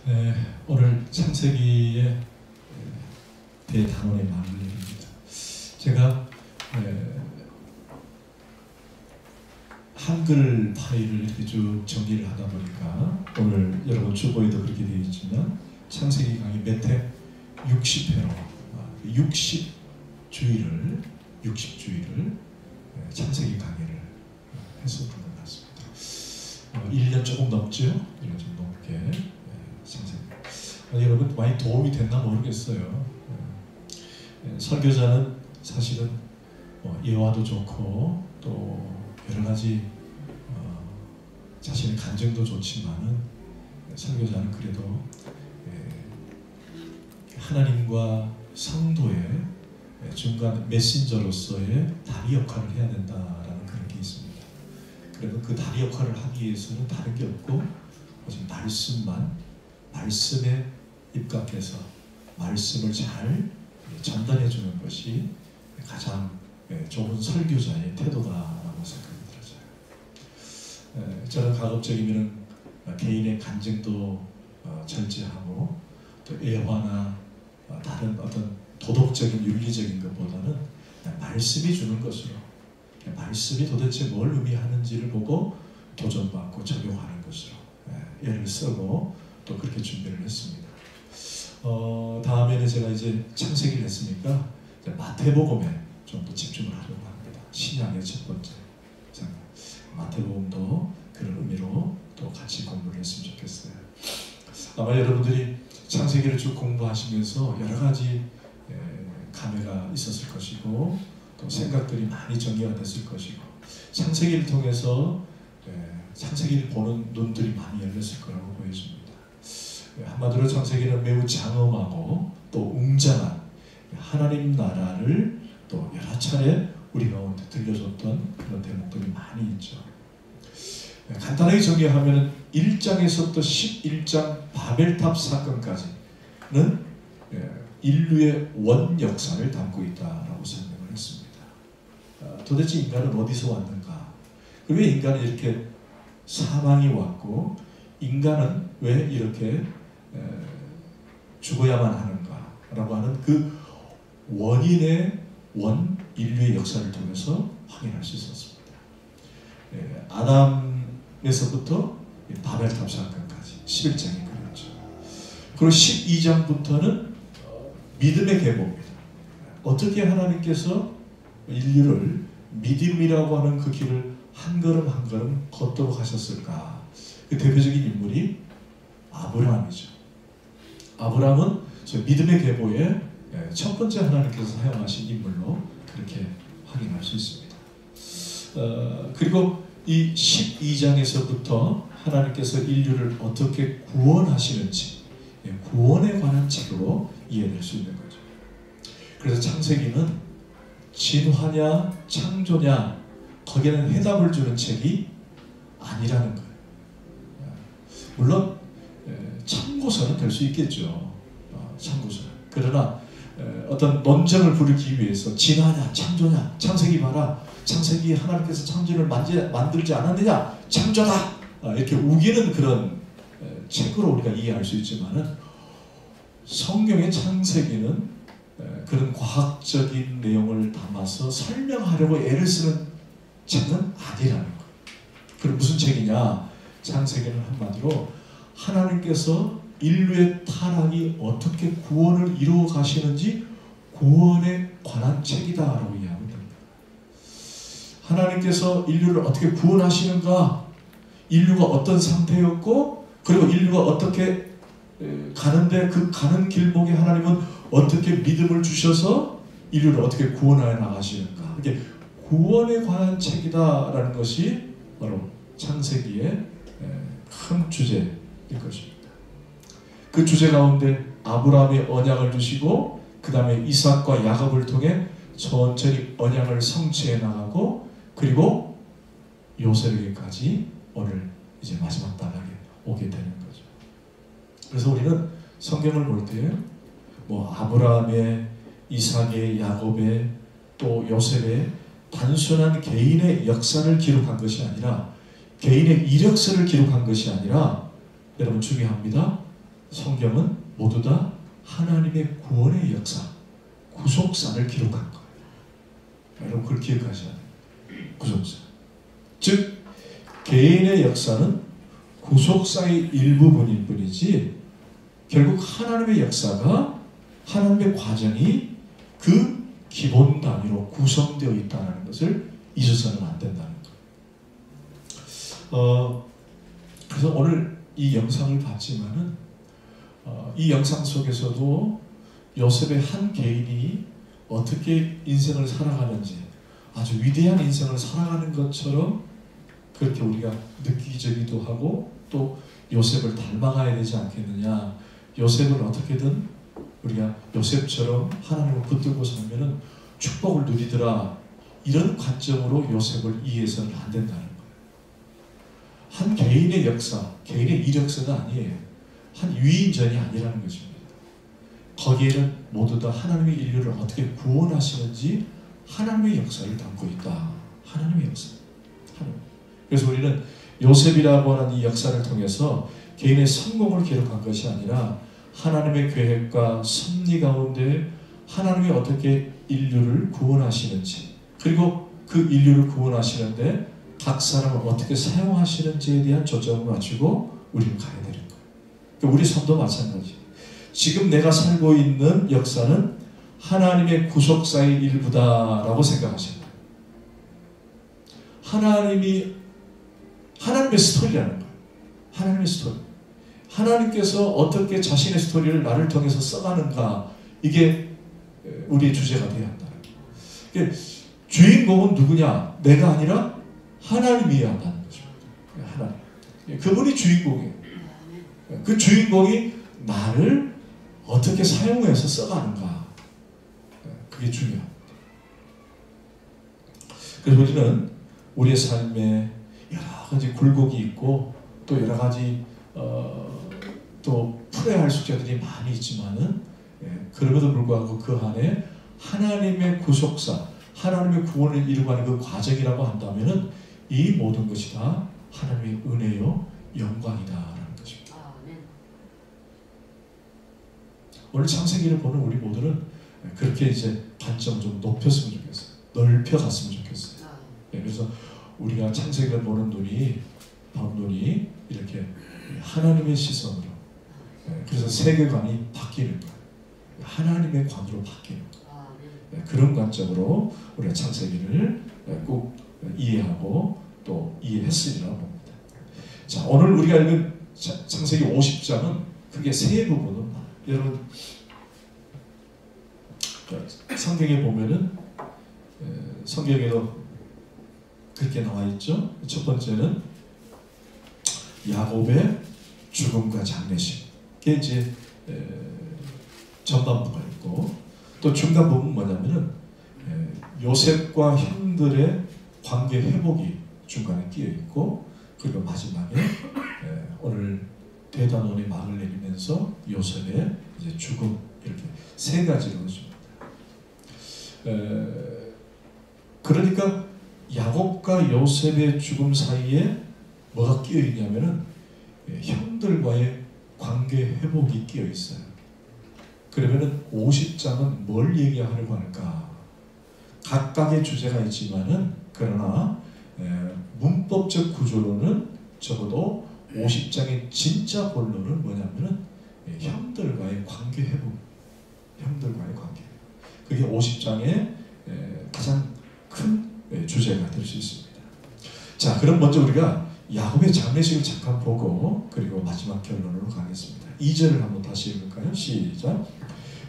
네, 오늘 창세기의 대단원의 마무리입니다. 제가 한글 파일을 이렇게 쭉 정리를 하다 보니까 오늘 여러분 주보에도 그렇게 되어 있지만 창세기 강의 몇 회? 60회로 60주일을 창세기 강의를 했었던 것 같습니다. 1년 조금 넘죠? 1년 좀 넘게 창세기. 여러분 많이 도움이 됐나 모르겠어요. 설교자는 사실은 예화도 좋고 또 여러 가지 자신의 간증도 좋지만은 설교자는 그래도 하나님과 성도의 중간 메신저로서의 다리 역할을 해야 된다라는 그런 게 있습니다. 그래도 그 다리 역할을 하기 위해서는 다른 게 없고 오직 말씀에 입각해서 말씀을 잘 전달해 주는 것이 가장 좋은 설교자의 태도다라고 생각이 들어요. 저는 가급적이면 개인의 간증도 절제하고 또 예화나 다른 어떤 도덕적인 윤리적인 것보다는 말씀이 주는 것으로 말씀이 도대체 뭘 의미하는지를 보고 도전받고 적용하는 것으로 애를 쓰고 또 그렇게 준비를 했습니다. 다음에는 제가 이제 창세기를 했으니까 이제 마태복음에 좀 더 집중을 하려고 합니다. 신약의 첫 번째 생각. 마태복음도 그런 의미로 또 같이 공부를 했으면 좋겠어요. 아마 여러분들이 창세기를 쭉 공부하시면서 여러 가지 감회가 있었을 것이고 또 생각들이 많이 정리가 됐을 것이고 창세기를 통해서 창세기를 보는 눈들이 많이 열렸을 거라고 보여집니다. 한마디로 창세기는 매우 장엄하고 또 웅장한 하나님 나라를 또 여러 차례 우리 가운데 들려줬던 그런 대목들이 많이 있죠. 간단하게 정리하면 1장에서부터 11장 바벨탑 사건까지는 인류의 원 역사를 담고 있다라고 설명을 했습니다. 도대체 인간은 어디서 왔는가? 왜 인간은 이렇게 사망이 왔고 인간은 왜 이렇게 죽어야만 하는가? 라고 하는 그 인류의 역사를 통해서 확인할 수 있었습니다. 아담에서부터 바벨탑 사건까지 11장이 그랬죠. 그리고 12장부터는 믿음의 계보입니다. 어떻게 하나님께서 인류를 믿음이라고 하는 그 길을 한 걸음 한 걸음 걷도록 하셨을까? 그 대표적인 인물이 아브라함이죠. 아브라함은 저 믿음의 계보에 첫 번째 하나님께서 사용하신 인물로 그렇게 확인할 수 있습니다. 그리고 이 12장에서부터 하나님께서 인류를 어떻게 구원하시는지 구원에 관한 책으로 이해될 수 있는 거죠. 그래서 창세기는 진화냐 창조냐 거기에는 해답을 주는 책이 아니라는 거예요. 물론 참고서는 될 수 있겠죠. 참고서는. 그러나 어떤 논쟁을 부르기 위해서 진화냐 창조냐 창세기 봐라 창세기 하나님께서 창조를 만들지 않았느냐 창조다 이렇게 우기는 그런 책으로 우리가 이해할 수 있지만은 성경의 창세기는 그런 과학적인 내용을 담아서 설명하려고 애를 쓰는 책은 아니라는 거예요. 그럼 무슨 책이냐? 창세기는 한마디로 하나님께서 인류의 타락이 어떻게 구원을 이루어 가시는지 구원에 관한 책이다라고 이해하면 됩니다. 하나님께서 인류를 어떻게 구원하시는가? 인류가 어떤 상태였고 그리고 인류가 어떻게 가는데 그 가는 길목에 하나님은 어떻게 믿음을 주셔서 인류를 어떻게 구원하여 나가시는가? 이게 구원에 관한 책이다라는 것이 바로 창세기의 큰 주제일 것입니다. 그 주제 가운데 아브라함의 언약을 주시고 그 다음에 이삭과 야곱을 통해 천천히 언약을 성취해 나가고 그리고 요셉에게까지 오늘 이제 마지막 단락에 오게 되는 거죠. 그래서 우리는 성경을 볼 때 뭐 아브라함의, 이삭의, 야곱의 또 요셉의 단순한 개인의 역사를 기록한 것이 아니라 개인의 이력서를 기록한 것이 아니라 여러분 중요합니다. 성경은 모두 다 하나님의 구원의 역사, 구속사를 기록한 거예요. 여러분 그걸 기억하셔야 돼요. 구속사. 즉 개인의 역사는 구속사의 일부분일 뿐이지 결국 하나님의 역사가 하나님의 과정이 그 기본 단위로 구성되어 있다는 것을 잊어서는 안 된다는 거예요. 그래서 오늘 이 영상을 봤지만은 이 영상 속에서도 요셉의 한 개인이 어떻게 인생을 살아가는지 아주 위대한 인생을 살아가는 것처럼 그렇게 우리가 느끼기도 하고 또 요셉을 닮아가야 되지 않겠느냐. 요셉을 어떻게든 우리가 요셉처럼 하나님을 붙들고 살면은 축복을 누리더라. 이런 관점으로 요셉을 이해해서는 안 된다는 거예요. 한 개인의 역사, 개인의 이력서가 아니에요. 한 유인전이 아니라는 것입니다. 거기에는 모두 다 하나님의 인류를 어떻게 구원하시는지 하나님의 역사를 담고 있다. 하나님의 역사. 그래서 우리는 요셉이라고 하는 이 역사를 통해서 개인의 성공을 기록한 것이 아니라 하나님의 계획과 섭리 가운데 하나님이 어떻게 인류를 구원하시는지 그리고 그 인류를 구원하시는데 각 사람을 어떻게 사용하시는지에 대한 초점을 맞추고 우리는 가야 되는 거예요. 그러니까 우리 삶도 마찬가지예요. 지금 내가 살고 있는 역사는 하나님의 구속사의 일부다라고 생각하시는 거예요. 하나님의 스토리라는 거예요. 하나님의 스토리. 하나님께서 어떻게 자신의 스토리를 나를 통해서 써가는가 이게 우리의 주제가 되어야 한다는 거예요. 주인공은 누구냐? 내가 아니라 하나님이어야 한다는 것입니다. 하나님. 그분이 주인공이에요. 그 주인공이 나를 어떻게 사용해서 써가는가 그게 중요합니다. 그래서 우리는 우리의 삶에 여러 가지 굴곡이 있고 또 여러 가지 또 풀어야 할 숙제들이 많이 있지만은 그럼에도 불구하고 그 안에 하나님의 구속사, 하나님의 구원을 이루어가는 그 과정이라고 한다면은 이 모든 것이 다 하나님의 은혜요 영광이다라는 것입니다. 오늘 창세기를 보는 우리 모두는 그렇게 이제 관점 좀 높였으면 좋겠어요. 넓혀갔으면 좋겠어요. 그래서 우리가 창세기를 보는 눈이 이렇게 하나님의 시선으로 그래서 세계관이 바뀌는 거예요. 하나님의 관으로 바뀌는 거예요. 그런 관점으로 우리가 창세기를 꼭 이해하고 또 이해했으리라고 봅니다. 자, 오늘 우리가 읽은 창세기 50장은 크게 세 부분은 여러분 성경에 보면은 성경에도 그렇게 나와 있죠. 첫 번째는 야곱의 죽음과 장례식. 그게 이제 전반부가 있고 또 중간 부분 뭐냐면은 요셉과 형들의 관계 회복이 중간에 끼어 있고 그리고 마지막에 오늘 대단원의 막을 내리면서 요셉의 이제 죽음 이렇게 세 가지로 줍니다. 그러니까 야곱과 요셉의 죽음 사이에 뭐가 끼어 있냐면은 형들과의 관계 회복이 끼어 있어요. 그러면은 50장은 뭘 얘기하려고 할까? 각각의 주제가 있지만은 그러나 문법적 구조로는 적어도 50장의 진짜 본론은 뭐냐면은 형들과의 관계 회복, 형들과의 관계. 그게 50장의 가장 큰 주제가 될 수 있습니다. 자, 그럼 먼저 우리가 야곱의 장례식을 잠깐 보고 그리고 마지막 결론으로 가겠습니다. 2절을 한번 다시 읽을까요? 시작.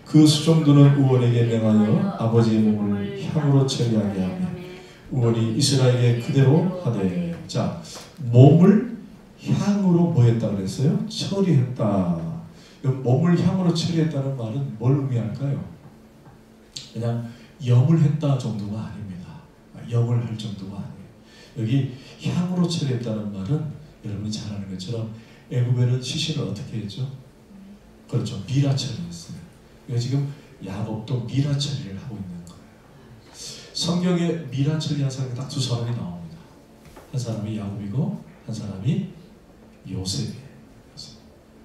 그 수종들은 우원에게 명하여 아버지의 몸을 향으로 처리하게 하며 우원이 이스라엘에 그대로 하되. 자, 몸을 향으로 뭐 했다 그랬어요? 처리했다. 몸을 향으로 처리했다는 말은 뭘 의미할까요? 그냥 염을 했다 정도가 아닙니다. 염을 할 정도가 아니에요. 여기 향으로 처리했다는 말은 여러분이 잘 아는 것처럼 애굽에는 시신을 어떻게 했죠? 그렇죠. 미라 처리했어요. 그러니까 지금 야곱도 미라 처리를 하고 있는 거예요. 성경에 미라 처리한 사람이 딱 두 사람이 나옵니다. 한 사람이 야곱이고 한 사람이 요셉이에요.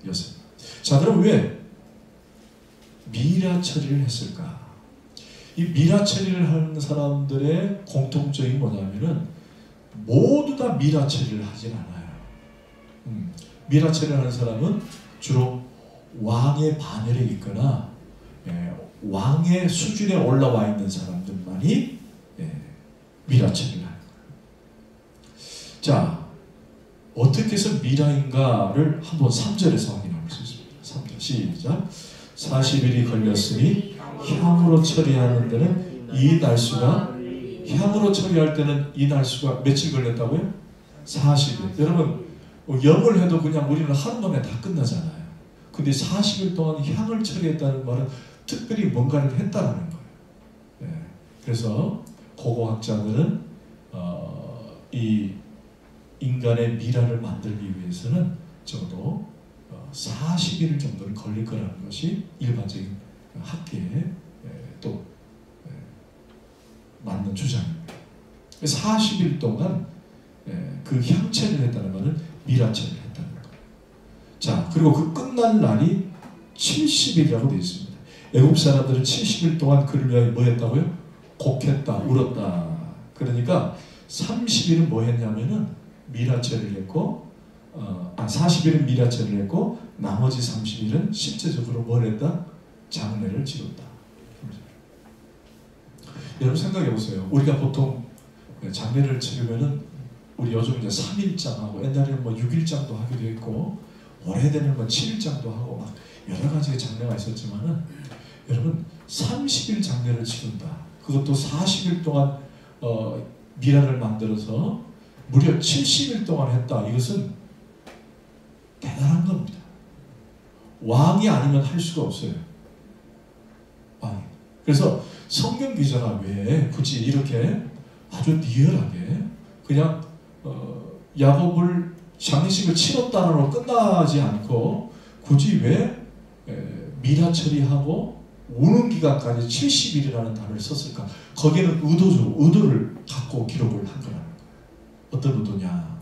요셉. 자, 자, 그럼 왜 미라 처리를 했을까? 이 미라 처리를 하는 사람들의 공통점이 뭐냐면은 모두 다 미라 처리를 하진 않아요. 미라 처리를 하는 사람은 주로 왕의 반열에 있거나 왕의 수준에 올라와 있는 사람들만이 미라 처리를 하는 거예요. 자, 어떻게 해서 미라인가를 한번 3절에서 확인할 수 있습니다. 3절 시작. 40일이 걸렸으니 향으로 처리하는 데는 이 날수가, 향으로 처리할 때는 이 날수가 며칠 걸렸다고요? 40일. 여러분, 영을 해도 그냥 우리는 하루 만에 다 끝나잖아요. 근데 40일 동안 향을 처리했다는 말은 특별히 뭔가를 했다는 거예요. 그래서 고고학자들은 이 인간의 미라를 만들기 위해서는 적어도 40일 정도는 걸릴 거라는 것이 일반적인 학계에 또 맞는 주장입니다. 40일 동안 그 향처리를 했다는 것은 미라처리를 했다는 거예요. 자, 그리고 그 끝난 날이 70일이라고 되어 있습니다. 애국 사람들은 70일 동안 그를 위하여 뭐 했다고요? 곡했다, 울었다. 그러니까 30일은 뭐 했냐면은 미라처리를 했고 40일은 미라처리를 했고 나머지 30일은 실제적으로 뭘 했다? 장례를 치렀다. 여러분 생각해 보세요. 우리가 보통 장례를 치르면은 우리 요즘 이제 3일장하고 옛날에는 뭐 6일장도 하기도 했고 오래되면 뭐 7일장도 하고 막 여러 가지의 장례가 있었지만은 여러분 30일 장례를 치른다. 그것도 40일 동안 미라를 만들어서 무려 70일 동안 했다. 이것은 대단한 겁니다. 왕이 아니면 할 수가 없어요. 왕이. 그래서 성경 기자가 왜 굳이 이렇게 아주 리얼하게 그냥 야곱을 장례식을 치렀다로 끝나지 않고 굳이 왜 미라 처리하고 우는 기간까지 70일이라는 단어를 썼을까? 거기에는 의도를 갖고 기록을 한 거라는 거예요. 어떤 의도냐?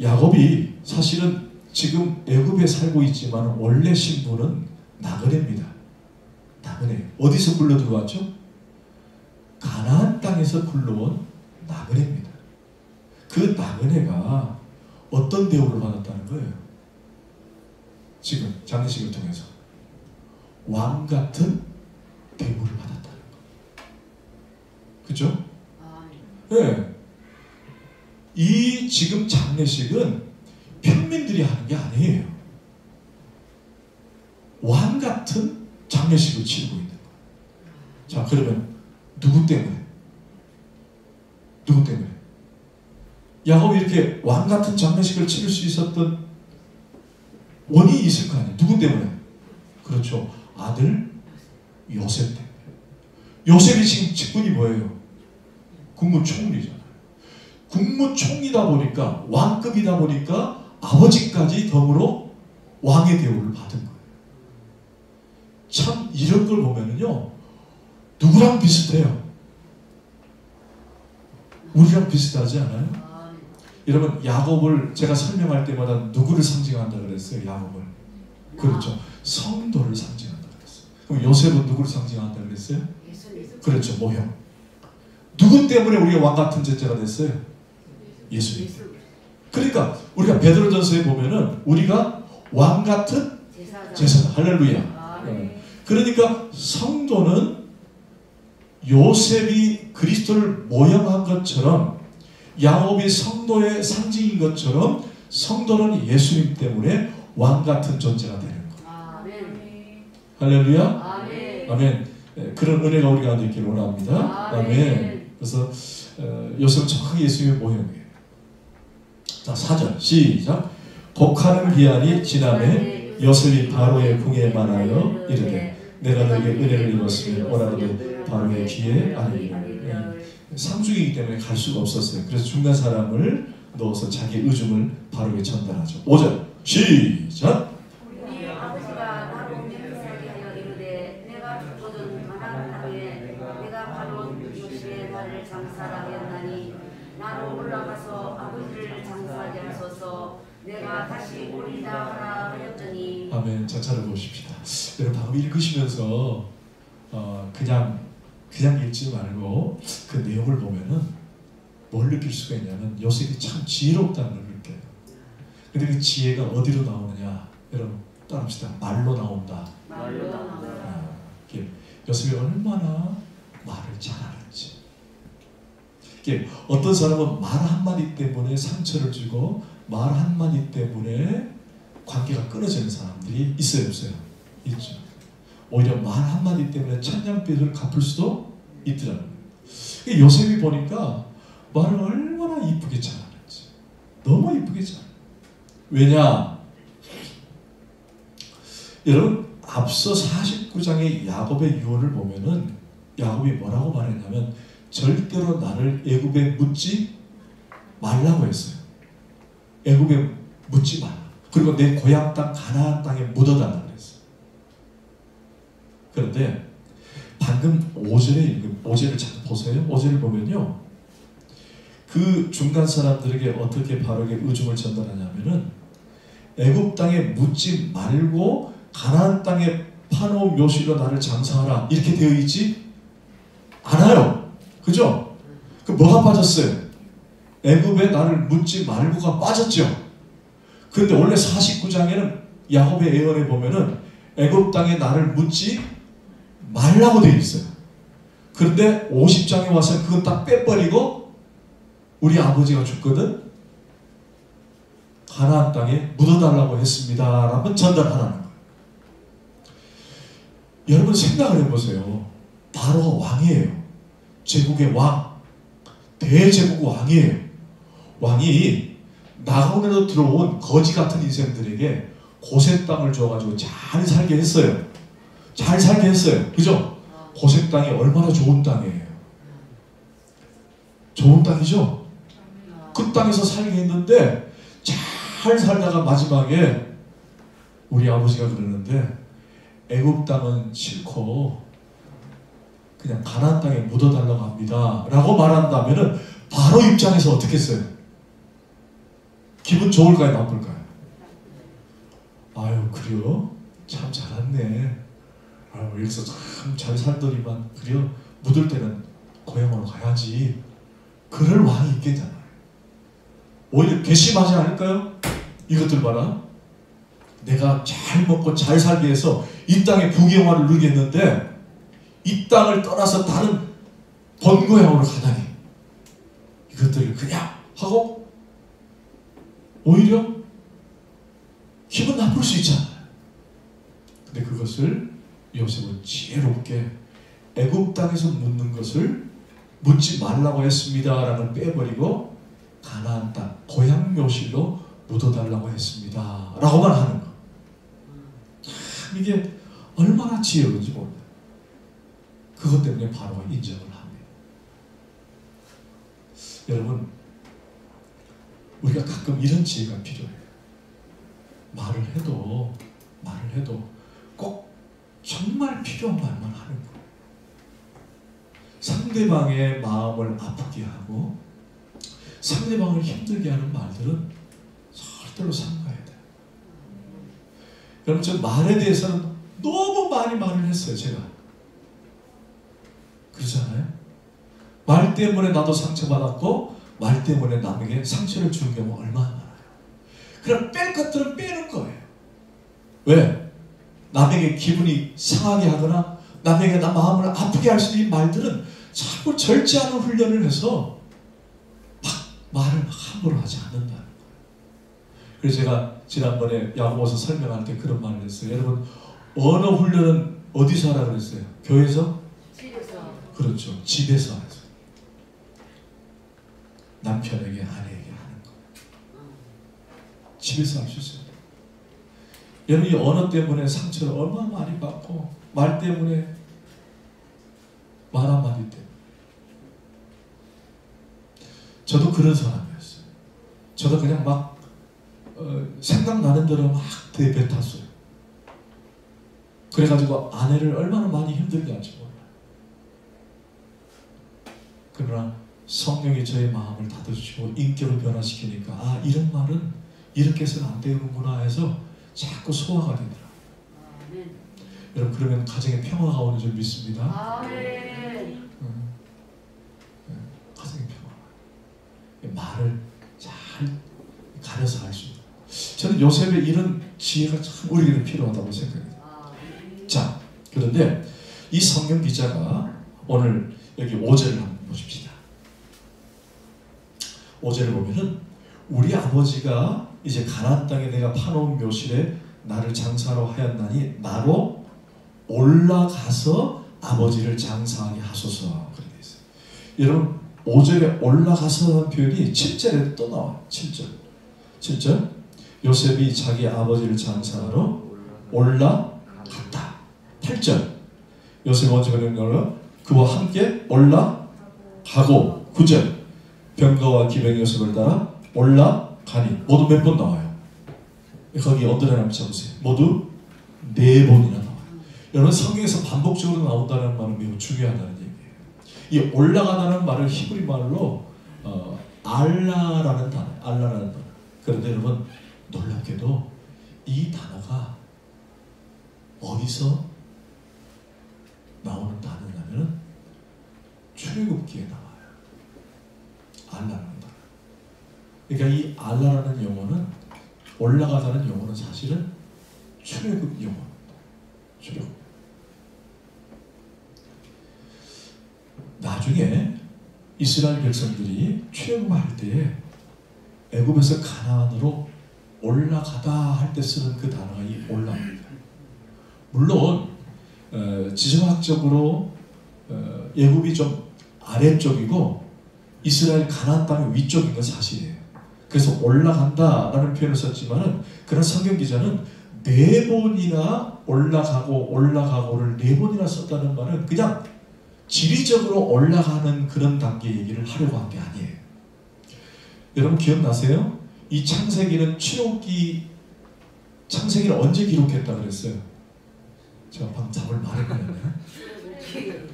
야곱이 사실은 지금 애굽에 살고 있지만 원래 신분은 나그네입니다. 나그네. 어디서 굴러 들어왔죠? 가나안 땅에서 굴러온 나그네입니다. 그 나그네가 어떤 대우를 받았다는 거예요? 지금 장례식을 통해서 왕 같은 대우를 받았다는 거예요. 그죠? 네. 이 지금 장례식은 평민들이 하는 게 아니에요. 왕 같은 장례식을 치르고 있는 거예요. 자, 그러면 누구 때문에? 누구 때문에? 야곱이 이렇게 왕 같은 장례식을 치를 수 있었던 원인이 있을 거 아니에요. 누구 때문에? 그렇죠. 아들 요셉 때문에. 요셉이 지금 직분이 뭐예요? 국무총리잖아요. 국무총리다 보니까 왕급이다 보니까 아버지까지 덤으로 왕의 대우를 받은 거예요. 참 이런 걸 보면은요 누구랑 비슷해요? 우리랑 비슷하지 않아요? 여러분 야곱을 제가 설명할 때마다 누구를 상징한다 그랬어요? 야곱을. 그렇죠. 성도를 상징한다 그랬어요. 그럼 요셉은 누구를 상징한다 그랬어요? 그렇죠. 모형. 누구 때문에 우리가 왕 같은 제자가 됐어요? 예수님. 그러니까 우리가 베드로전서에 보면은 우리가 왕 같은 제사다. 할렐루야. 그러니까 성도는 요셉이 그리스도를 모형한 것처럼 야곱이 성도의 상징인 것처럼 성도는 예수님 때문에 왕 같은 존재가 되는 거예요. 할렐루야. 아멘. 그런 은혜가 우리 가운데 있기를 원합니다. 아멘. 그래서 요셉은 정확하게 예수님의 모형이에요. 자, 4절 시작. 곡하는 기한이 지남에 요셉이 바로의 궁에 말하여 이르되 내가 너에게 은혜를 입었으면 오라는데 바로의 귀에 아니니라. 상중이기 때문에 갈 수가 없었어요. 그래서 중간 사람을 넣어서 자기 의중을 바로에게 전달하죠. 5절 시작. 우리 아버지가 나로 맹세하여 이르되 내가 죽거든 가나안 땅에 내가 바로 요셉의 말을 장사라 하였나니 나로 올라가서 아버지를 장사하게 하소서. 내가 다시 보리다 하라 하였더니. 아멘. 자, 찾아보십시다. 여러분 방금 읽으시면서 그냥 읽지 말고 그 내용을 보면은 뭘 느낄 수가 있냐면 요셉이 참 지혜롭다는 걸 느껴요. 근데 그 지혜가 어디로 나오느냐? 여러분 따라합시다. 말로 나온다. 말로 나온다. 요셉이 얼마나 말을 잘하는지. 어떤 사람은 말 한마디 때문에 상처를 주고 말 한마디 때문에 관계가 끊어지는 사람들이 있어요, 없어요? 있죠. 오히려 말 한마디 때문에 천냥빚을 갚을 수도 있더라고요. 요셉이 보니까 말을 얼마나 이쁘게 잘하는지. 너무 이쁘게 잘해요. 왜냐? 여러분 앞서 49장의 야곱의 유언을 보면은 야곱이 뭐라고 말했냐면 절대로 나를 애굽에 묻지 말라고 했어요. 애굽에 묻지 말라. 그리고 내 고향 땅 가나안 땅에 묻어달라고 했어요. 그런데 방금 5절을 잘 보세요. 5절을 보면요. 그 중간 사람들에게 어떻게 바르게 의중을 전달하냐면은 애굽 땅에 묻지 말고 가나안 땅에 파놓은 묘실로 나를 장사하라 이렇게 되어 있지 않아요. 그죠? 그 뭐가 빠졌어요? 애굽에 나를 묻지 말고가 빠졌죠. 그런데 원래 49장에는 야곱의 예언에 보면은 애굽 땅에 나를 묻지 말라고 되어 있어요. 그런데 50장에 와서 그건 딱 빼버리고 우리 아버지가 죽거든 가나안 땅에 묻어달라고 했습니다. 라면 전달하라는 거예요. 여러분 생각을 해보세요. 바로 왕이에요. 제국의 왕. 대제국 왕이에요. 왕이 나홀로 들어온 거지 같은 인생들에게 고센 땅을 줘가지고 잘 살게 했어요. 잘 살게 했어요. 그죠? 고센 땅이 얼마나 좋은 땅이에요. 좋은 땅이죠? 그 땅에서 살게 했는데 잘 살다가 마지막에 우리 아버지가 그러는데 애굽 땅은 싫고 그냥 가나안 땅에 묻어달라고 합니다. 라고 말한다면은 바로 입장에서 어떻게 했어요? 기분 좋을까요? 나쁠까요? 아유 그래요? 참 잘했네. 아유 여기서 참 잘 살더니만 그래요? 묻을 때는 고향으로 가야지. 그럴 왕이 있겠잖아요. 오히려 괘씸하지 않을까요? 이것들 봐라. 내가 잘 먹고 잘 살기 위해서 이 땅의 부귀영화를 누리겠는데 이 땅을 떠나서 다른 본고향으로 가다니 이것들을 그냥 하고 오히려 기분 나쁠 수 있잖아요. 근데 그것을 요셉은 지혜롭게 애굽 땅에서 묻는 것을 묻지 말라고 했습니다 라는 빼버리고 가나안 땅 고향 묘실로 묻어달라고 했습니다 라고만 하는 거. 참 이게 얼마나 지혜로운지 몰라요. 그것 때문에 바로가 인정을 합니다. 여러분 우리가 가끔 이런 지혜가 필요해요. 말을 해도 꼭 정말 필요한 말만 하는 거예요. 상대방의 마음을 아프게 하고 상대방을 힘들게 하는 말들은 절대로 삼가야 돼요. 여러분 저 말에 대해서는 너무 많이 말을 했어요. 제가 그러잖아요. 말 때문에 나도 상처받았고 말 때문에 남에게 상처를 주는 경우가 얼마나 많아요. 그럼 뺄 것들은 빼는 거예요. 왜? 남에게 기분이 상하게 하거나 남에게 나 마음을 아프게 할 수 있는 말들은 자꾸 절제하는 훈련을 해서 막 말을 함부로 하지 않는다는 거예요. 그래서 제가 지난번에 야고보서 설명할 때 그런 말을 했어요. 여러분 언어 훈련은 어디서 하라 그랬어요? 교회에서? 집에서. 그렇죠. 집에서 하죠. 남편에게 아내에게 하는 거. 집에서 할 수 있어요. 여러분이 언어 때문에 상처를 얼마나 많이 받고 말 때문에 말 한마디 때문에. 저도 그런 사람이었어요. 저도 그냥 막 생각나는 대로 막 대뱉었어요. 그래가지고 아내를 얼마나 많이 힘들게 할지 몰라요. 그러나 성령이 저의 마음을 다져주시고 인격을 변화시키니까 아 이런 말은 이렇게 해서는 안 되는구나 해서 자꾸 소화가 되더라. 여러분 그러면 가정에 평화가 오는 줄 믿습니다. 가정에 평화. 말을 잘 가려서 할 수 있다. 저는 요셉의 이런 지혜가 참 우리에게 필요하다고 생각해요. 자, 그런데 이 성경 기자가 오늘 여기 5절을 한번 보십시다. 5절을 보면은 우리 아버지가 이제 가나안 땅에 내가 파놓은 묘실에 나를 장사로 하였나니 나로 올라가서 아버지를 장사하게 하소서. 그렇게 되어 있어요. 여러분 5절에 올라가서라는 표현이 7절에 또 나와요. 7절 요셉이 자기 아버지를 장사하러 올라갔다. 8절 요셉 먼저 그러는 그와 함께 올라가고 9절 병거와 기병이 요셉을 따라 올라가니 모두 몇 번 나와요? 거기 언더라인 한번 쳐보세요. 모두 4번이나 나와요. 여러분 성경에서 반복적으로 나온다는 말은 매우 중요하다는 얘기예요. 이 올라가다는 말을 히브리 말로 알라라는 단어. 그런데 여러분 놀랍게도 이 단어가 어디서 나오는 단어냐면 출애굽기에 나와요. 알라라는 단어. 그러니까 이 알라라는 용어는 올라가다는 용어는 사실은 출애굽 용어입니다. 출애굽. 나중에 이스라엘 백성들이 출애굽할 때에 애굽에서 가나안으로 올라가다 할 때 쓰는 그 단어가 이 올라갑니다. 물론 지정학적으로 애굽이 좀 아래쪽이고 이스라엘 가나안 땅이 위쪽인 건 사실이에요. 그래서 올라간다라는 표현을 썼지만은 그런 성경 기자는 4번이나 올라가고를 4번이나 썼다는 말은 그냥 지리적으로 올라가는 그런 단계 얘기를 하려고 한 게 아니에요. 여러분 기억나세요? 이 창세기는 창세기를 언제 기록했다 그랬어요? 제가 방금 답을 말했거든요.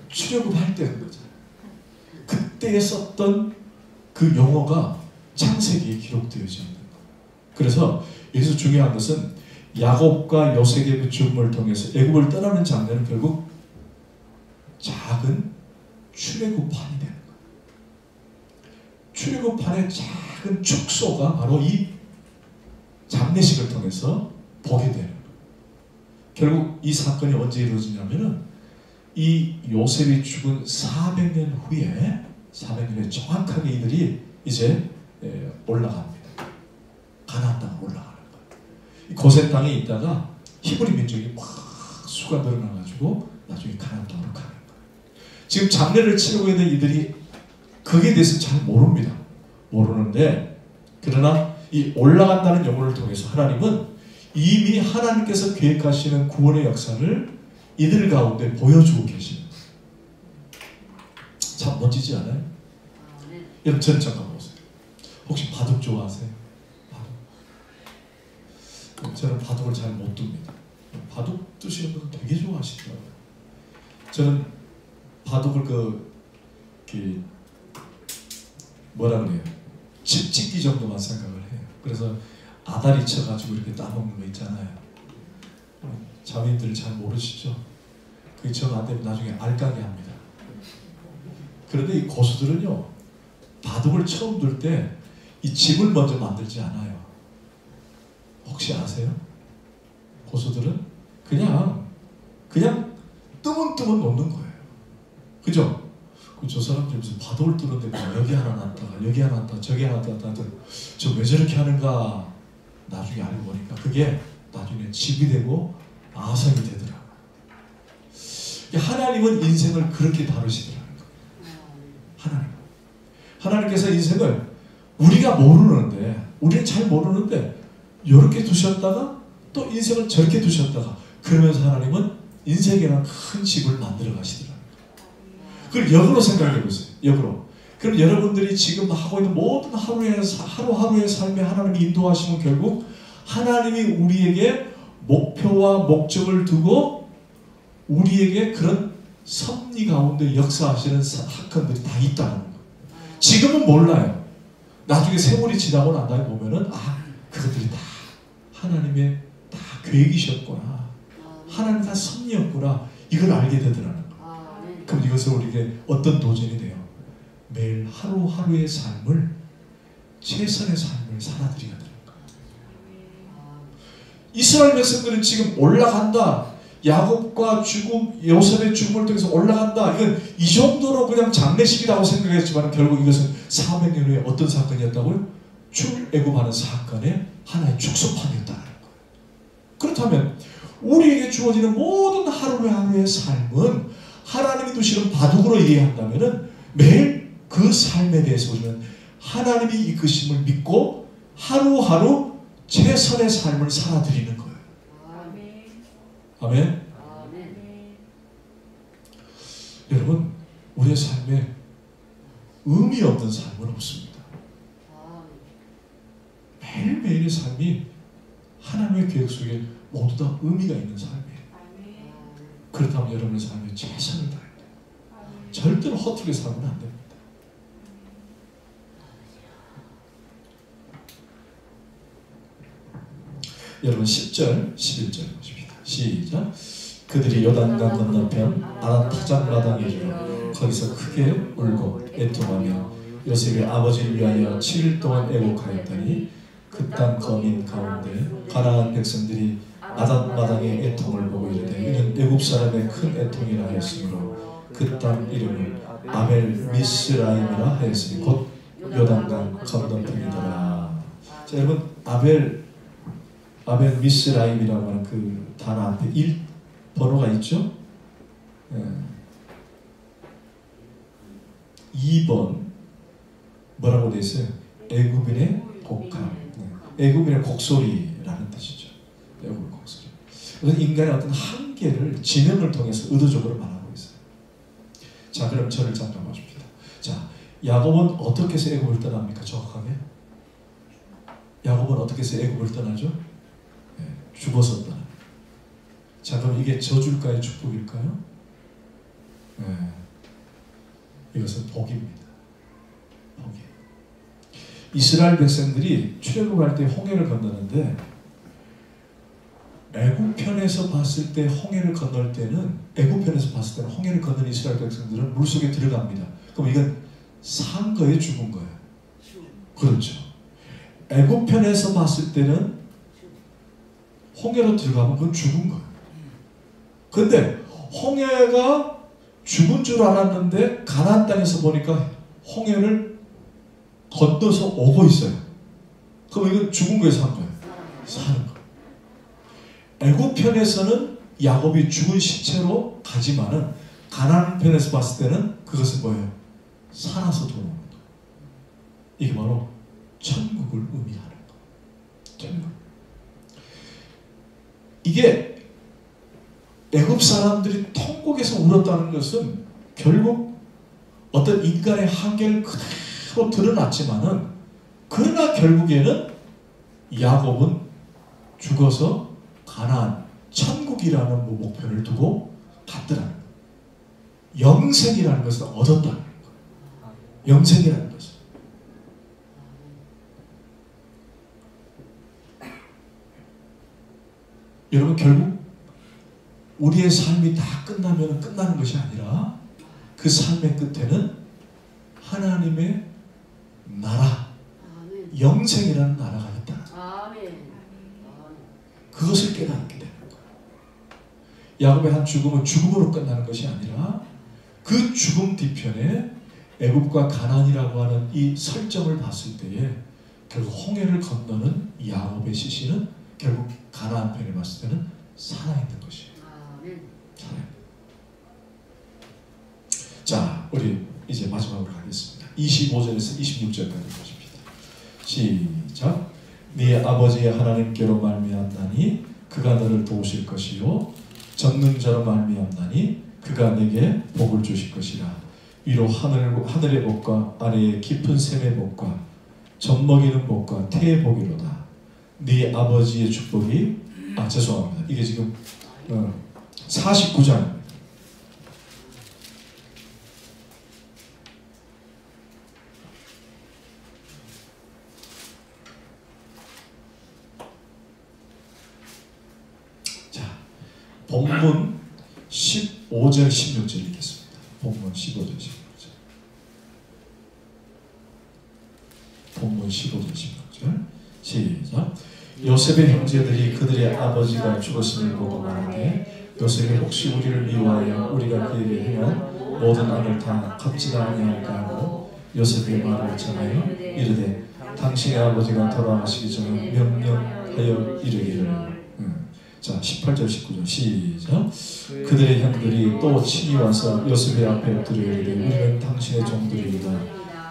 출애굽할 때 한 거죠. 그때 썼던 그 용어가 창세기에 기록되어져 있는 거예요. 그래서 여기서 중요한 것은 야곱과 요셉의 죽음을 통해서 애굽을 떠나는 장면은 결국 작은 출애굽판이 되는 거예요. 출애굽판의 작은 축소가 바로 이 장례식을 통해서 보게 되는 거예요. 결국 이 사건이 언제 이루어지냐면은 이 요셉이 죽은 400년 후에 정확하게 이들이 이제 올라갑니다. 가나안 땅으로 올라가는 거예요. 고센 땅에 있다가 히브리 민족이 막 수가 늘어나가지고 나중에 가나안 땅으로 가는 거예요. 지금 장례를 치르고 있는 이들이 거기에 대해서 잘 모릅니다. 모르는데 그러나 이 올라간다는 용어를 통해서 하나님은 이미 하나님께서 계획하시는 구원의 역사를 이들 가운데 보여주고 계십니다. 참 멋지지 않아요? 여러분 저를 잠깐 보세요. 혹시 바둑 좋아하세요? 바둑. 저는 바둑을 잘 못 둡니다. 바둑 두시는 분은 되게 좋아하시더라고요. 저는 바둑을 뭐라 그래요? 집 짓기 정도만 생각을 해요. 그래서 아다리 쳐가지고 이렇게 따먹는 거 있잖아요. 자매님들 잘 모르시죠? 그게 정 안 되면 나중에 알까게 합니다. 그런데 이 고수들은요, 바둑을 처음 둘 때 이 집을 먼저 만들지 않아요. 혹시 아세요? 고수들은 그냥 뜨문뜨문 놓는 거예요. 그죠? 저 사람들이 무슨 바둑을 두는데 뭐 여기 하나 놨다가 여기 하나 놨다가 저기 하나 놨다가 저 왜 저렇게 하는가 나중에 알고 보니까 그게 나중에 집이 되고 아성이 되더라고요. 하나님은 인생을 그렇게 다루시더라는 거예요. 하나님께서 인생을 우리가 모르는데 우리는 잘 모르는데 이렇게 두셨다가 또 인생을 저렇게 두셨다가 그러면서 하나님은 인생이라는 큰 집을 만들어 가시더라고요. 그걸 역으로 생각해 보세요. 역으로. 그럼 여러분들이 지금 하고 있는 모든 하루하루의 삶에 하나님이 인도하시면 결국 하나님이 우리에게 목표와 목적을 두고 우리에게 그런 섭리 가운데 역사하시는 사건들이 다 있다는 거예요. 지금은 몰라요. 나중에 세월이 지나고 난 다음에 보면은 그것들이 다 하나님의 다 계획이셨구나. 하나님 다 섭리였구나. 이걸 알게 되더라는 거예요. 그럼 이것을 우리에게 어떤 도전이 돼요? 매일 하루하루의 삶을 최선의 삶을 살아드려야 되는 거예요. 이스라엘 백성들은 지금 올라간다. 야곱과 죽음, 요셉의 죽음을 통해서 올라간다. 이건 이 정도로 그냥 장례식이라고 생각했지만 결국 이것은 400년 후에 어떤 사건이었다고요? 출애굽하는 사건의 하나의 축소판이었다는 거예요. 그렇다면 우리에게 주어지는 모든 하루하루의 삶은 하나님이 두시는 바둑으로 이해한다면 매일 그 삶에 대해서 우리는 하나님이 이끄심을 믿고 하루하루 최선의 삶을 살아드리는 거예요. 아멘. 여러분, 우리의 삶에 의미 없는 삶은 없습니다. 매일매일의 삶이 하나님의 계획 속에 모두 다 의미가 있는 삶이에요. 그렇다면 여러분의 삶에 최선을 다해야 돼요. 절대로 허투루게 살면 안 됩니다. 여러분 10절, 11절 보십니다. 시작. 그들이 요단강 건너편 아란 타작마당에 이르러 거기서 크게 울고 애통하며 요셉의 아버지를 위하여 7일 동안 애곡하였더니 그 땅 거민 가운데 가나안 백성들이 아단마당의 애통을 보고 이르되 이는 애굽 사람의 큰 애통이라 하였으므로 그 땅 이름을 아벨 미스라임이라 하였으니 곧 요단강 건너편이더라. 자, 여러분 아벨 미스라임이라고 하는 그 단어 앞에 1 번호가 있죠? 2번 뭐라고 되어 있어요? 애굽인의 곡함. 애굽인의 곡소리라는 뜻이죠. 애굽의 곡소리. 그래서 인간의 어떤 한계를 지능을 통해서 의도적으로 말하고 있어요. 자, 그럼 저를 잠깐 봐줍시다. 자, 야곱은 어떻게 해서 애굽을 떠납니까? 정확하게? 야곱은 어떻게 해서 애굽을 떠나죠? 죽어서 떠나. 자, 그럼 이게 저주일까요? 축복일까요? 이것은 복입니다. 복이에요. 이스라엘 백성들이 출애굽할 때 홍해를 건너는데 애굽편에서 봤을 때 홍해를 건널 때는 애굽편에서 봤을 때는 홍해를 건너는 이스라엘 백성들은 물속에 들어갑니다. 그럼 이건 산 거예요? 죽은 거예요? 그렇죠. 애굽편에서 봤을 때는 홍해로 들어가면 그건 죽은 거예요. 근데 홍해가 죽은 줄 알았는데 가나안 땅에서 보니까 홍해를 건너서 오고 있어요. 그럼 이건 죽은 거예요? 산 거예요? 사는 거예요. 애굽 편에서는 야곱이 죽은 시체로 가지만은 가나안 편에서 봤을 때는 그것은 뭐예요? 살아서 돌아오는 거예요. 이게 바로 천국을 의미하는 거예요. 천국. 이게 애굽 사람들이 통곡에서 울었다는 것은 결국 어떤 인간의 한계를 그대로 드러났지만은 그러나 결국에는 야곱은 죽어서 가나안 천국이라는 목표를 두고 갔더라는 거예요. 영생이라는 것을 얻었다는 거예요. 영생이라는 것을. 여러분 결국 우리의 삶이 다 끝나면 끝나는 것이 아니라 그 삶의 끝에는 하나님의 나라, 영생이라는 나라가 있다. 그것을 깨닫게 되는 거예요. 야곱의 한 죽음은 죽음으로 끝나는 것이 아니라 그 죽음 뒤편에 애굽과 가나안이라고 하는 이 설정을 봤을 때에 결국 홍해를 건너는 야곱의 시신은 결국 가나안 편에 봤을 때는 살아있는 것이에요. 살아있는. 자, 우리 이제 마지막으로 가겠습니다. 25절에서 26절까지 보십니다. 시작. 네 아버지의 하나님께로 말미암나니 그가 너를 도우실 것이요 전능자로 말미암나니 그가 내게 복을 주실 것이라. 위로 하늘의 복과 아래의 깊은 샘의 복과 젖먹이는 복과 태의 복이로다. 네 아버지의 축복이 죄송합니다. 이게 지금 49장 본문 15절 16절 읽겠습니다. 본문 15절 16절. 본문 15절 16절 시작. 요셉의 형제들이 그들의 아버지가 죽었음을 보고 말하되 요셉이 혹시 우리를 미워하여 우리가 그에게 행한 모든 악을 다 갚지나 아니할까 하고 요셉의 말을 전하여 이르되 당신의 아버지가 돌아가시기 전에 명령하여 이르기를. 자 18절 19절 시작. 그들의 형들이 또 친히 와서 요셉의 앞에 들으리되 우리는 당신의 종들이다.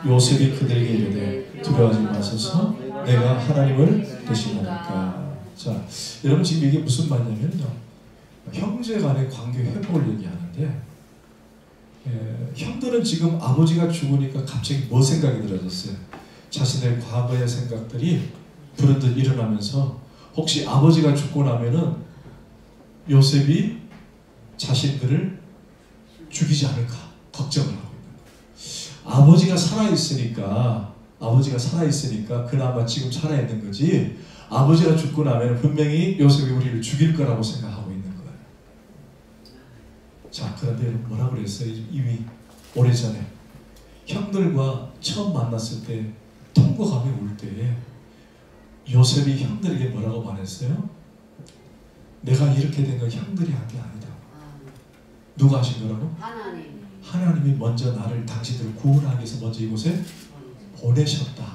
요셉이 그들에게 이르되 두려워하지 마소서 내가 하나님을 대신하니까. 자 여러분 지금 이게 무슨 말이냐면요, 형제 간의 관계 회복을 얘기하는데, 형들은 지금 아버지가 죽으니까 갑자기 뭐 생각이 들어졌어요? 자신의 과거의 생각들이 불현듯 일어나면서 혹시 아버지가 죽고 나면은 요셉이 자신들을 죽이지 않을까 걱정을 하고 있는 거예요. 아버지가 살아있으니까 그나마 지금 살아있는 거지, 아버지가 죽고 나면 분명히 요셉이 우리를 죽일 거라고 생각하고 있는 거예요. 자 그런데 뭐라고 그랬어요? 이미 오래전에 형들과 처음 만났을 때 통곡하며 울 때에 요셉이 형들에게 뭐라고 말했어요? 내가 이렇게 된 건 형들이 한 게 아니다. 누가 하신 거라고? 하나님이 먼저 나를, 당신들을 구원하기 위해서 먼저 이곳에 보내셨다.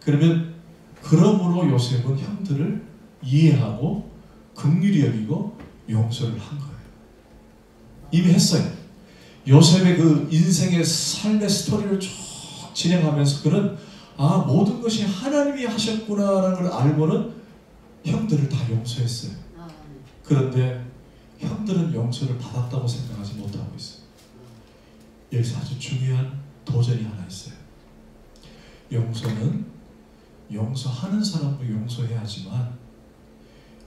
그러므로 요셉은 형들을 이해하고 긍휼히 여기고 용서를 한 거예요. 이미 했어요. 요셉의 그 인생의 삶의 스토리를 쭉 진행하면서 그는 모든 것이 하나님이 하셨구나라는 걸 알고는 형들을 다 용서했어요. 그런데 형들은 용서를 받았다고 생각하지 못하고 있어요. 여기서 아주 중요한 도전이 하나 있어요. 용서는 용서하는 사람도 용서해야지만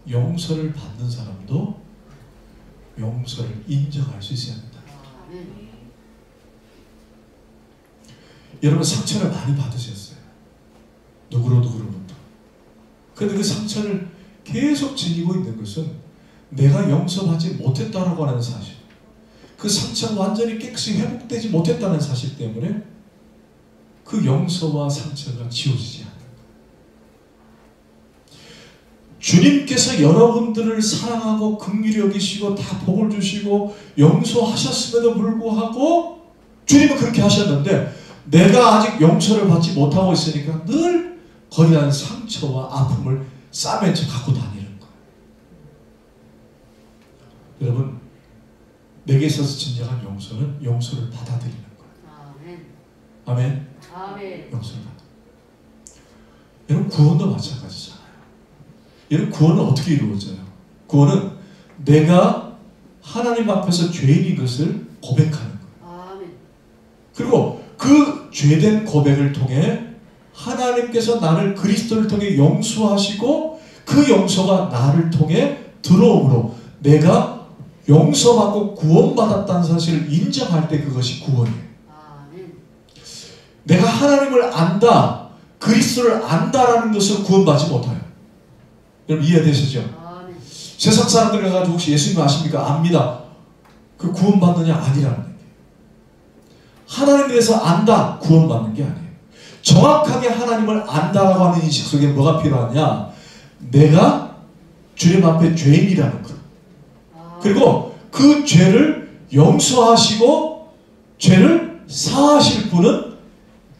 용서를 받는 사람도 용서를 인정할 수 있어야 합니다. 여러분 상처를 많이 받으셨어요. 누구로부터. 그런데 그 상처를 계속 지니고 있는 것은 내가 용서받지 못했다라고 하는 사실, 그 상처가 완전히 깨끗이 회복되지 못했다는 사실 때문에 그 용서와 상처가 지워지지 않는 거예요. 주님께서 여러분들을 사랑하고 긍휼히 여기시고 다 복을 주시고 용서하셨음에도 불구하고 주님은 그렇게 하셨는데 내가 아직 용서를 받지 못하고 있으니까 늘 거대한 상처와 아픔을 싸매쳐 갖고 다니는 거예요. 여러분, 내게 있어서 진정한 용서는 용서를 받아들이는 거예요. 아멘. 용서를 받아. 여러분, 구원도 마찬가지잖아요. 여러분, 구원은 어떻게 이루어져요? 구원은 내가 하나님 앞에서 죄인인 것을 고백하는 거예요. 그리고 그 죄된 고백을 통해 하나님께서 나를 그리스도를 통해 용서하시고 그 용서가 나를 통해 들어옴으로 내가 용서받고 구원받았다는 사실을 인정할 때 그것이 구원이에요. 내가 하나님을 안다, 그리스도를 안다라는 것을 구원받지 못해요. 여러분 이해되시죠? 세상 사람들 가가지고 혹시 예수님 아십니까? 압니다. 그 구원받느냐? 아니라는 얘기예요. 하나님에 대해서 안다, 구원받는 게 아니에요. 정확하게 하나님을 안다라고 하는 인식 속에 뭐가 필요하냐? 내가 주님 앞에 죄인이라는 것. 그리고 그 죄를 용서하시고 죄를 사하실 분은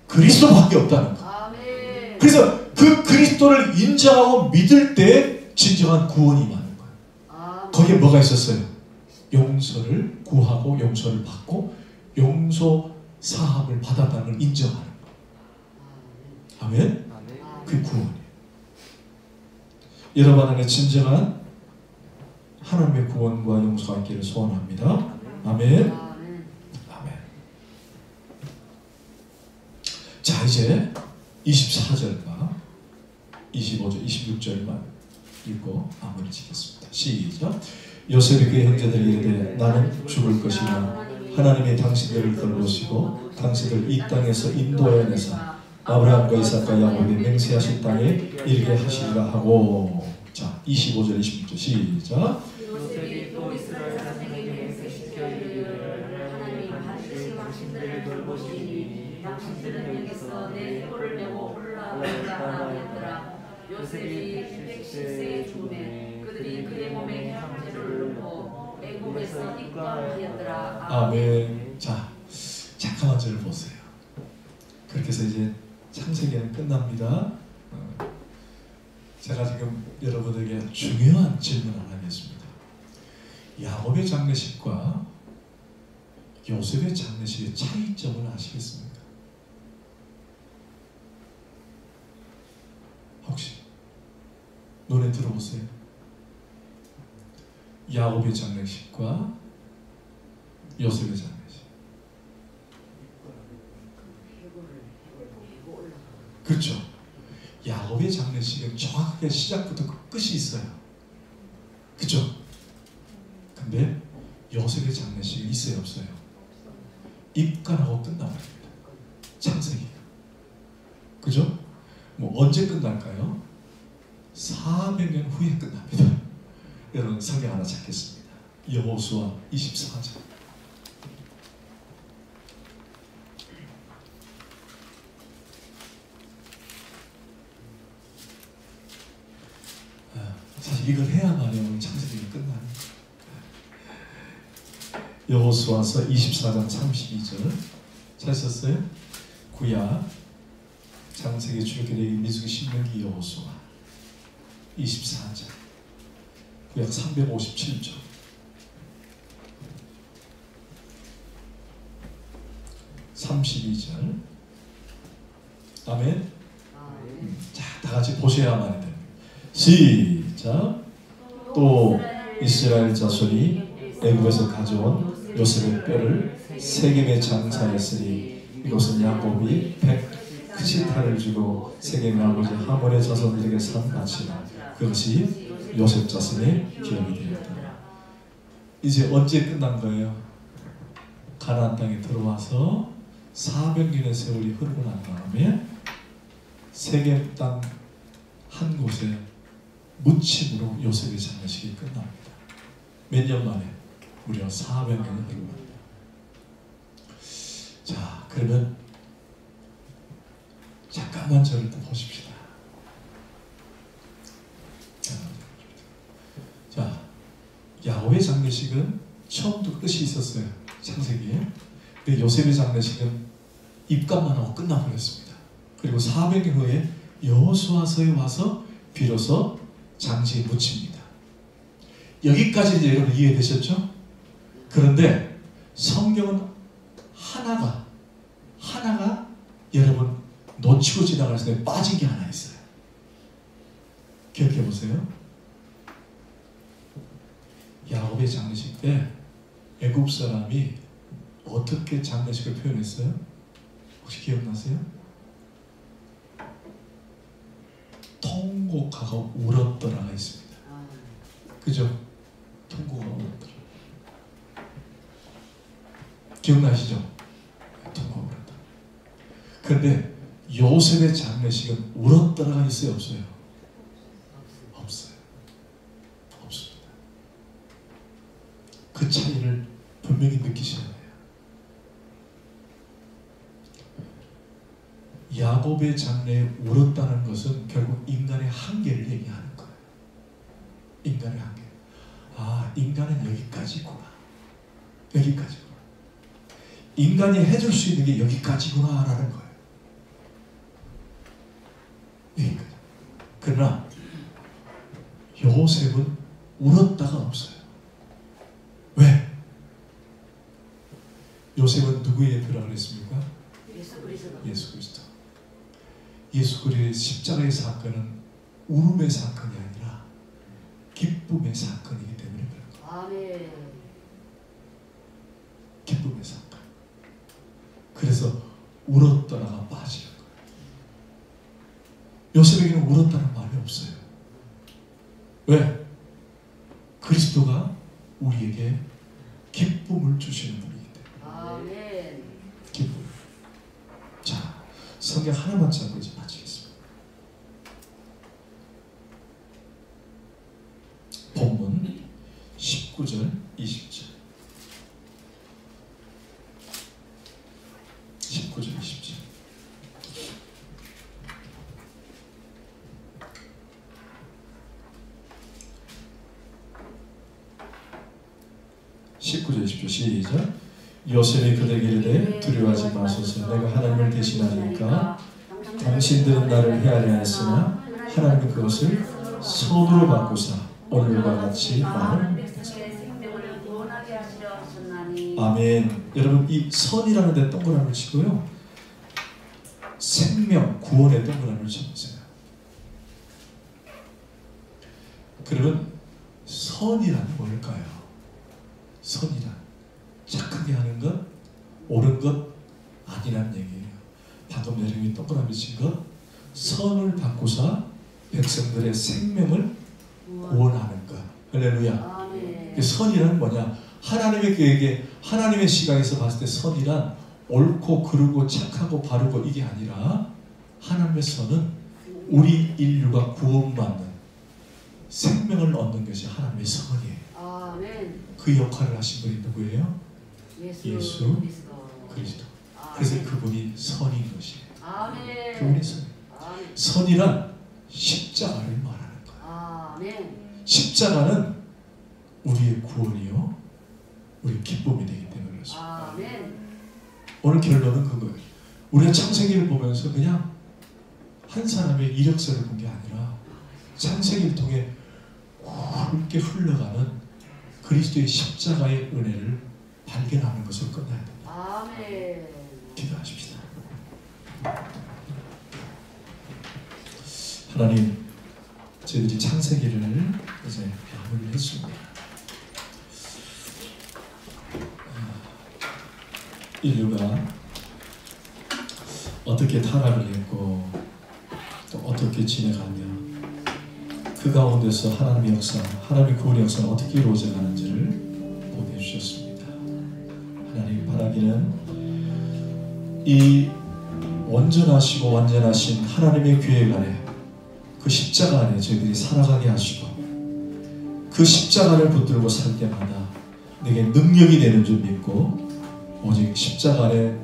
그리스도밖에 없다는 것. 그래서 그 그리스도를 인정하고 믿을 때 진정한 구원이 임하는 거예요. 거기에 뭐가 있었어요? 용서를 구하고 용서를 받고 용서 사함을 받았다는 걸 인정하는 거예요. 아멘? 그게 구원이에요. 여러분 안에 진정한 하나님의 구원과 용서가 있기를 소원합니다. 아멘. 아멘. 자 이제 24절과 25절, 26절만 읽고 마무리 짓겠습니다. 시작. 요셉이 그의 형제들에게 이르되 나는 죽을 것이나 하나님이 당신들을 걸으시고 당신을 이 땅에서 인도해내사 아브라함과 이삭과 야곱이 맹세하신 땅에 이르게 하시리라 하고. 자, 25절, 26절 시작. 요셉이 또 이스라엘 자손에게 맹세시켜 이르기를 하나님이 반드시 당신들을 돌보시니 당신들은 여기서 내 혀를 메고 올라가라 하였더라. 요셉이 110세에 죽음에 그들이 그의 몸에 향제를 넣고 애국에서 입감하였더라. 아멘. 자, 잠깐만 저를 보세요. 그렇게 해서 이제 창세기는 끝납니다. 제가 지금 여러분에게 중요한 질문을 하겠습니다. 야곱의 장례식과 요셉의 장례식의 차이점을 아시겠습니까? 혹시 노래 들어보세요. 야곱의 장례식과 요셉의 장례식. 그렇죠. 야곱의 장례식은 정확하게 시작부터 끝이 있어요. 그렇죠? 근데 요셉의 장례식은 있어요, 없어요? 입간하고 끝나버립니다. 창세기가. 그죠? 뭐 언제 끝날까요? 400년 후에 끝납니다. 여러분 성경 하나 찾겠습니다. 여호수아 24장. 사실 이걸 해야만이 창세기가 끝나는 거예요. 여호수아서 24장 32절 찾으셨어요? 구약 창세기 출애굽기 민수기 신명기 여호수아 24장 구약 357조 32절 아멘. 자, 다 같이 보셔야만 됩니다. 시작. 또 이스라엘 자손이 애굽에서 가져온 요셉의 뼈를 세겜에 장사했으니 이것은 야곱이 100크시타를 주고 세겜의 아버지 하몰의 자손들에게 산 밭이라. 그것이 요셉 자손의 기업이 되었다. 이제 언제 끝난 거예요? 가나안 땅에 들어와서 400년의 세월이 흐르고 난 다음에 세겜 땅 한 곳에 무침으로 요셉의 장례식이 끝납니다. 몇 년 만에? 무려 400년이 흐릅니다. 자, 그러면 잠깐만 저를 또 보십시다. 자, 야곱의 장례식은 처음부터 끝이 있었어요. 창세기에. 근데 요셉의 장례식은 입감만 하고 끝나버렸습니다. 그리고 400년 후에 여호수아서에 와서 비로소 장식에 묻힙니다. 여기까지 이제 여러분 이해되셨죠? 그런데 성경은 하나가 여러분 놓치고 지나갈 때 빠진 게 하나 있어요. 기억해 보세요. 야곱의 장례식 때 애굽 사람이 어떻게 장례식을 표현했어요? 혹시 기억나세요? 통곡하고 울었더라가 있습니다. 그죠? 통곡하고 울었더라. 기억나시죠? 통곡하고 울었다. 그런데 요셉의 장례식은 울었더라가 있어요, 없어요? 없어요. 없습니다. 그 차이를 분명히 느끼셔야 돼요. 야곱의 장래에 울었다는 것은 결국 인간의 한계를 얘기하는 거예요. 인간의 한계. 아, 인간은 여기까지구나. 여기까지구나. 인간이 해줄 수 있는 게 여기까지구나 라는 거예요. 여기까지. 그러나 요셉은 울었다가 없어요. 왜? 요셉은 누구의 대표라 그랬습니까? 예수 그리스도. 예수 그리스도의 십자가의 사건은 울음의 사건이 아니라 기쁨의 사건이기 때문에 그런 거예요. 아멘. 기쁨의 사건. 그래서 울었더라가 빠지는 거예요. 요셉에게는 울었다는 말이 없어요. 왜? 그리스도가 우리에게 기쁨을 주시는 분이기 때문에. 아멘. 기쁨. 자, 성경 하나만 잡고 이제 마치겠습니다. 19절, 20절. 19절, 20절. 시작. 요셉이 그들에게 이르되 두려워하지 마소서. 내가 하나님을 대신하니까 당신들은 나를 헤아려 했으나 하나님은 그것을 선으로 바꾸사 오늘과 같이 말을. 아멘. 여러분, 이 선이라는 데 동그라미를 치고요, 생명, 구원의 동그라미를 쳐보세요. 그러면 선이란 뭘까요? 선이란 착하게 하는 것, 옳은 것 아니란 얘기예요. 방금 여러분이 동그라미 친 것, 선을 바꾸사 백성들의 생명을 구원하는 것. 할렐루야. 선이란 뭐냐? 하나님의 계획에, 하나님의 시각에서 봤을 때 선이란 옳고 그르고 착하고 바르고 이게 아니라, 하나님의 선은 우리 인류가 구원받는 생명을 얻는 것이 하나님의 선이에요. 그 역할을 하신 분이 누구예요? 예수 그리스도. 그래서 그분이 선인 것이에요. 그분이 선이에요. 선이란 십자가를 말하는 거예요. 십자가는 우리의 구원이요, 우리의 기쁨이 되기 때문에 그렇습니다. 오늘 결론은 그거예요. 우리가 창세기를 보면서 그냥 한 사람의 이력서를 본 게 아니라 창세기를 통해 굵게 흘러가는 그리스도의 십자가의 은혜를 발견하는 것을 끝내야 됩니다. 기도하십시다. 하나님, 저희들이 창세기를 이제 마무리했습니다. 인류가 어떻게 타락을 했고 또 어떻게 지내가며 그 가운데서 하나님의 역사, 하나님의 구원의 역사는 어떻게 이루어져 가는지를 보내주셨습니다. 하나님, 바라기는 이 온전하시고 완전하신 하나님의 계획 안에, 그 십자가 안에 저희들이 살아가게 하시고, 그 십자가를 붙들고 살 때마다 내게 능력이 되는 줄 믿고 오직 십자가 안에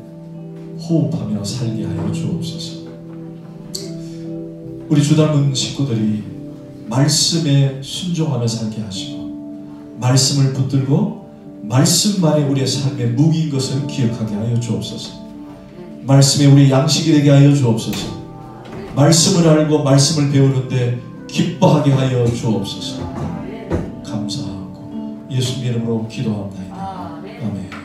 호흡하며 살게 하여 주옵소서. 우리 주 닮은 식구들이 말씀에 순종하며 살게 하시고, 말씀을 붙들고 말씀만이 우리의 삶의 무기인 것을 기억하게 하여 주옵소서. 말씀에 우리 양식이 되게 하여 주옵소서. 말씀을 알고 말씀을 배우는데 기뻐하게 하여 주옵소서. 감사하고 예수님 이름으로 기도합니다. 아멘.